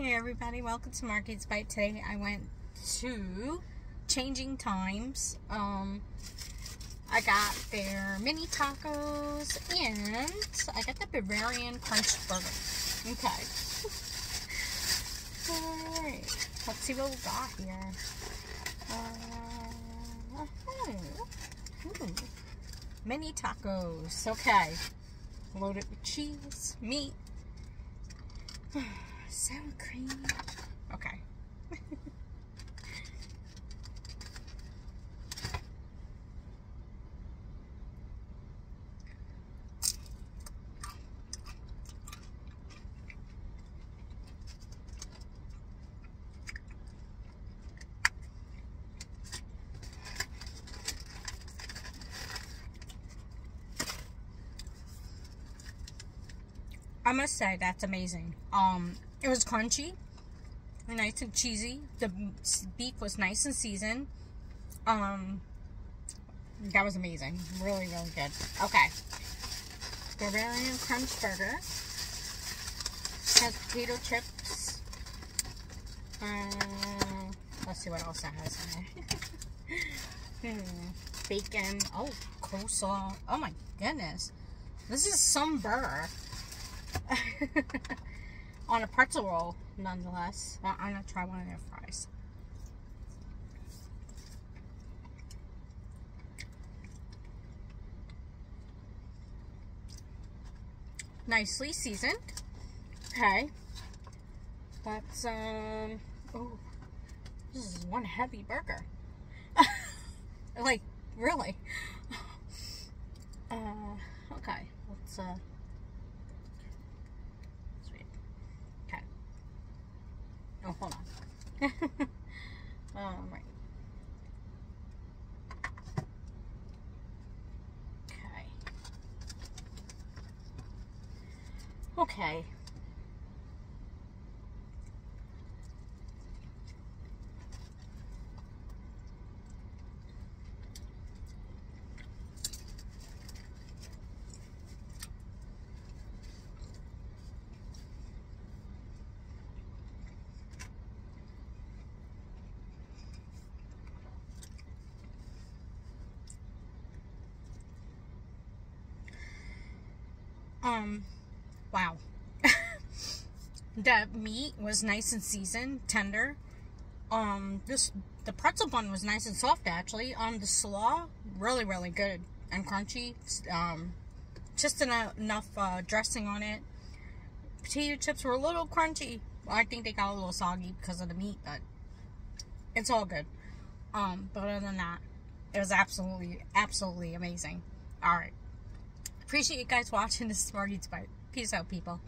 Hey everybody, welcome to Market's Bite. Today I went to Changing Times. I got their mini tacos and I got the Bavarian crunch burger. Okay. Alright, let's see what we got here. Mini tacos. Okay. Loaded with cheese, meat, sour cream. Okay. I must say that's amazing. It was crunchy, nice and cheesy. The beef was nice and seasoned. That was amazing. Really, really good. Okay. Bavarian crunch burger. Has potato chips. Let's see what else it has in there. Bacon. Oh, coleslaw. Oh my goodness. This is some burger. On a pretzel roll, nonetheless. I'm gonna try one of their fries. Nicely seasoned. Okay. That's oh, this is one heavy burger. Like, really. Okay, let's oh, hold on. Right. Okay. Wow. The meat was nice and seasoned, tender. The pretzel bun was nice and soft, actually. The slaw, really, really good and crunchy. Just enough dressing on it. Potato chips were a little crunchy. I think they got a little soggy because of the meat, but it's all good. But other than that, it was absolutely, absolutely amazing. Alright. Appreciate you guys watching. This is Market's Bite. Peace out, people.